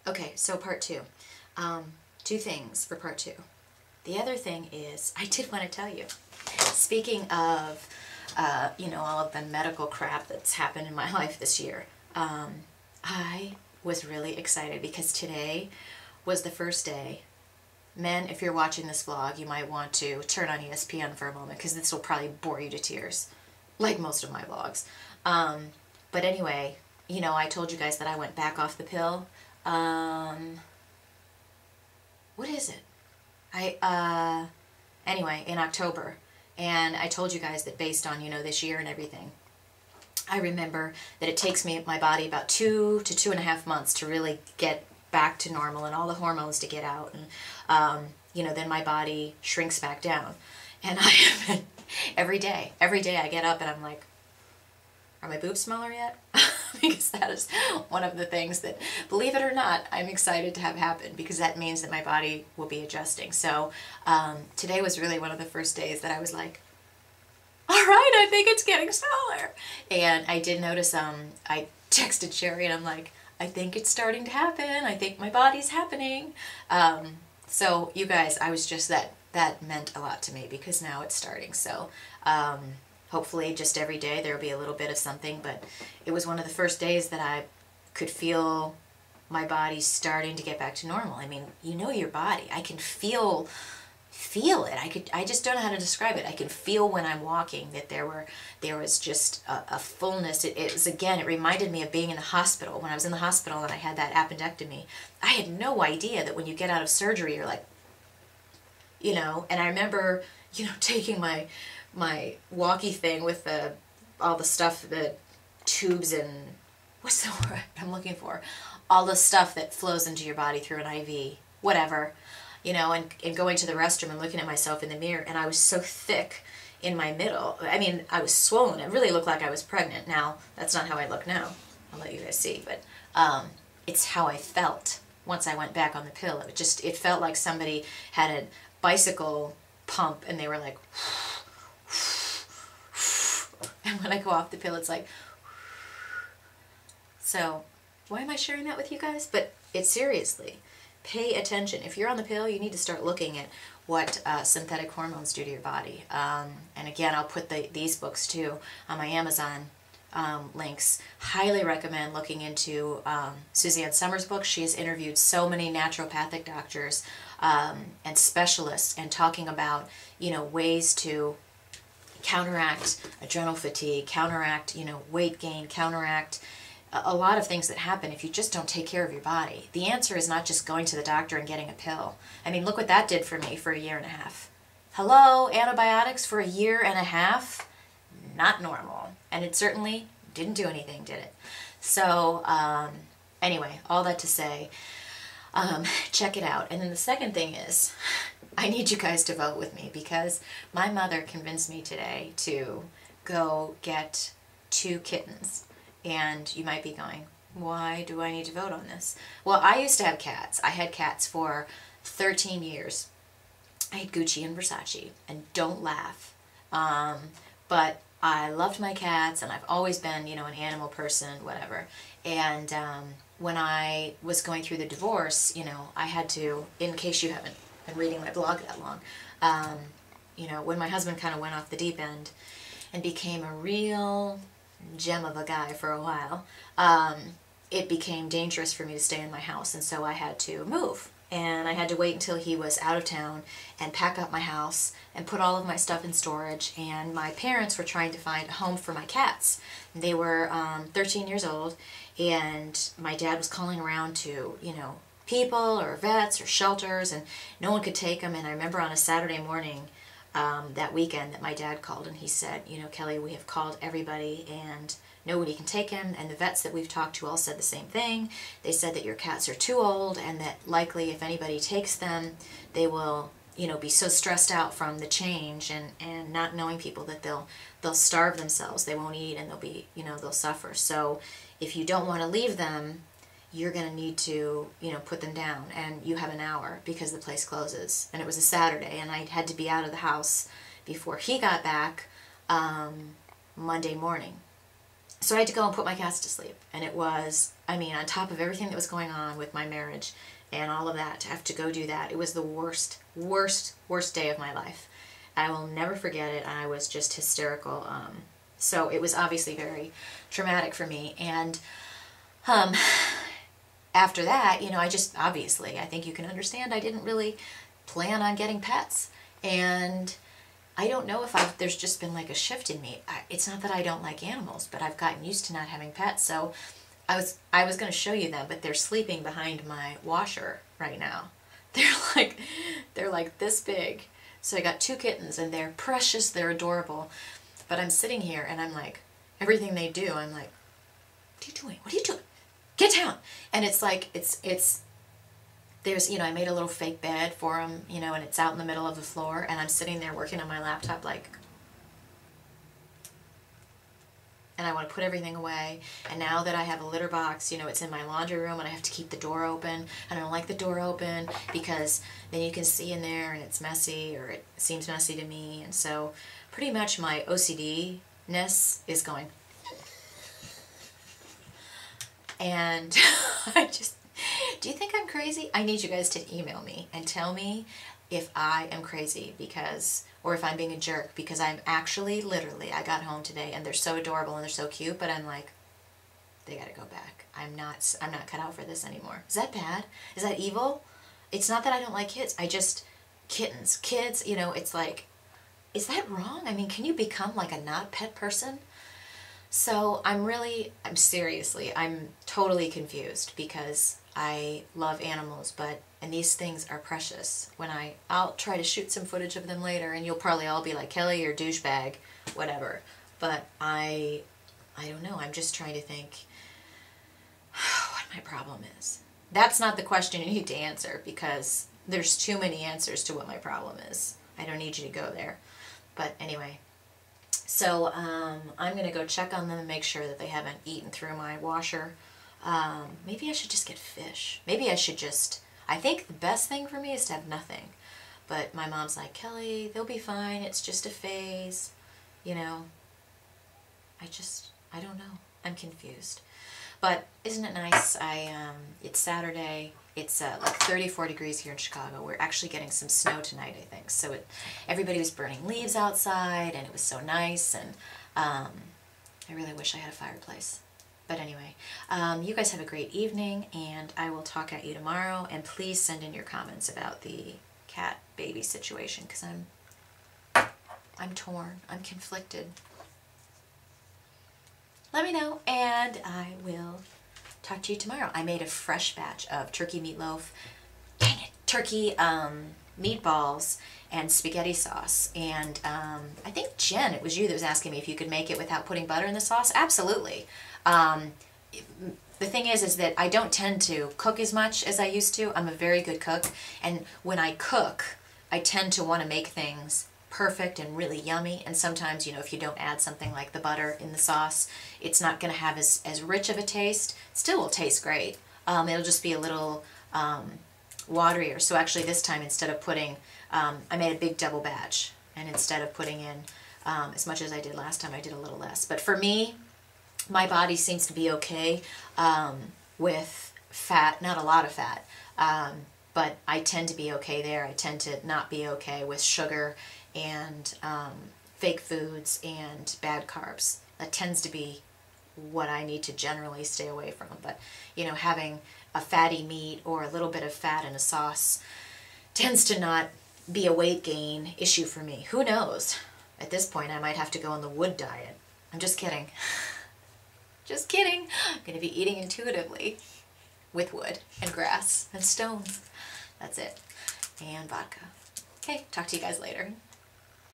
Okay, so part two. Two things for part two. The other thing is, I did want to tell you, speaking of, all of the medical crap that's happened in my life this year, I was really excited because today was the first day. Men, if you're watching this vlog, you might want to turn on ESPN for a moment because this will probably bore you to tears, like most of my vlogs. But anyway, I told you guys that I went back off the pill. What is it? Anyway, in October. And I told you guys that based on, this year and everything, I remember that it takes my body about 2 to 2.5 months to really get back to normal and all the hormones to get out. And, then my body shrinks back down. And I have been, every day I get up and I'm like, are my boobs smaller yet? Because that is one of the things that, believe it or not, I'm excited to have happen because that means that my body will be adjusting. So today was really one of the first days that I was like, all right, I think it's getting smaller. And I did notice, I texted Sherry and I'm like, I think it's starting to happen. I think my body's happening. So you guys, I was just, that meant a lot to me because now it's starting. So hopefully just every day there will be a little bit of something, but it was one of the first days that I could feel my body starting to get back to normal. I mean, your body. I can feel it. I just don't know how to describe it. I can feel when I'm walking that there was just a fullness. It reminded me of being in the hospital. When I was in the hospital and I had that appendectomy, I had no idea that when you get out of surgery, you're like, and I remember, taking my walkie thing with all the stuff, the tubes and, what's the word I'm looking for? All the stuff that flows into your body through an IV, whatever, and going to the restroom and looking at myself in the mirror, and I was so thick in my middle. I mean, I was swollen. It really looked like I was pregnant. Now, that's not how I look now. I'll let you guys see, but it's how I felt once I went back on the pill. It felt like somebody had a bicycle pump and they were like, and when I go off the pill, it's like, so why am I sharing that with you guys? But it's seriously, pay attention. If you're on the pill, you need to start looking at what synthetic hormones do to your body. And again, I'll put these books too on my Amazon links. Highly recommend looking into Suzanne Summers' book. She has interviewed so many naturopathic doctors and specialists and talking about, ways to counteract adrenal fatigue, counteract, weight gain, counteract a lot of things that happen if you just don't take care of your body. The answer is not just going to the doctor and getting a pill. I mean, look what that did for me for a year and a half. Hello, antibiotics for a year and a half? Not normal. And it certainly didn't do anything, did it? So, anyway, all that to say, check it out. And then the second thing is, I need you guys to vote with me because my mother convinced me today to go get 2 kittens. And you might be going, why do I need to vote on this? Well, I used to have cats. I had cats for 13 years. I had Gucci and Versace, and don't laugh. But I loved my cats, and I've always been, an animal person, whatever. And when I was going through the divorce, I had to, in case you haven't been reading my blog that long, when my husband kind of went off the deep end and became a real gem of a guy for a while, it became dangerous for me to stay in my house, and so I had to move. And I had to wait until he was out of town and pack up my house and put all of my stuff in storage. And my parents were trying to find a home for my cats. They were 13 years old, and my dad was calling around to, people or vets or shelters, and no one could take them. And I remember on a Saturday morning that weekend that my dad called and he said, Kelly, we have called everybody and nobody can take him, and the vets that we've talked to all said the same thing. They said that your cats are too old and that likely if anybody takes them, they will, be so stressed out from the change and not knowing people that they'll starve themselves, they won't eat, and they'll be, they'll suffer. So if you don't want to leave them, you're going to need to, put them down, and you have an hour because the place closes. And it was a Saturday, and I had to be out of the house before he got back Monday morning. So I had to go and put my cats to sleep. And it was, I mean, on top of everything that was going on with my marriage and all of that, to have to go do that, it was the worst, worst, worst day of my life. I will never forget it. I was just hysterical. So it was obviously very traumatic for me. And after that, you know, I just, obviously, I think you can understand, I didn't really plan on getting pets. And I don't know if there's just been like a shift in me. It's not that I don't like animals, but I've gotten used to not having pets. So I was going to show you them, but they're sleeping behind my washer right now. They're like this big. So I got 2 kittens, and they're precious, they're adorable. But I'm sitting here and I'm like, everything they do, I'm like, what are you doing? What are you doing? Get down. And it's like, there's, you know, I made a little fake bed for them, you know, and it's out in the middle of the floor, and I'm sitting there working on my laptop like, and I want to put everything away. And now that I have a litter box, you know, it's in my laundry room, and I have to keep the door open, and I don't like the door open because then you can see in there and it's messy, or it seems messy to me. And so pretty much my OCD-ness is going. And I just, do you think I'm crazy? I need you guys to email me and tell me if I am crazy because, or if I'm being a jerk, because I'm actually, literally, I got home today and they're so adorable and they're so cute, but I'm like, they gotta go back. I'm not cut out for this anymore. Is that bad? Is that evil? It's not that I don't like kids. I just, kids, you know, it's like, is that wrong? I mean, can you become like a not pet person? So I'm seriously, I'm totally confused because I love animals, and these things are precious. I'll try to shoot some footage of them later, and you'll probably all be like, Kelly, you're a douchebag, whatever. But I don't know, I'm just trying to think what my problem is. That's not the question you need to answer, because there's too many answers to what my problem is. I don't need you to go there. But anyway, so I'm going to go check on them and make sure that they haven't eaten through my washer. Maybe I should just get fish. Maybe I should just, I think the best thing for me is to have nothing. But my mom's like, Kelly, they'll be fine. It's just a phase. You know, I don't know. I'm confused. But isn't it nice? It's Saturday. It's like 34 degrees here in Chicago. We're actually getting some snow tonight, I think. So everybody was burning leaves outside, and it was so nice. And I really wish I had a fireplace. But anyway, you guys have a great evening, and I will talk at you tomorrow. And please send in your comments about the cat baby situation, because I'm torn. I'm conflicted. Let me know, and I will talk to you tomorrow. I made a fresh batch of turkey meatloaf, dang it, turkey meatballs and spaghetti sauce. And I think Jen, it was you that was asking me if you could make it without putting butter in the sauce. Absolutely. The thing is that I don't tend to cook as much as I used to. I'm a very good cook, and when I cook, I tend to want to make things perfect and really yummy. And sometimes, you know, if you don't add something like the butter in the sauce, it's not going to have as rich of a taste. Still will taste great. It'll just be a little waterier. So actually this time, instead of putting, I made a big double batch, and instead of putting in as much as I did last time, I did a little less. But for me, my body seems to be okay with fat, not a lot of fat, but I tend to be okay there. I tend to not be okay with sugar and fake foods and bad carbs. That tends to be what I need to generally stay away from. But, you know, having a fatty meat or a little bit of fat in a sauce tends to not be a weight gain issue for me. Who knows? At this point, I might have to go on the wood diet. I'm just kidding. Just kidding. I'm going to be eating intuitively with wood and grass and stones. That's it. And vodka. Okay, talk to you guys later.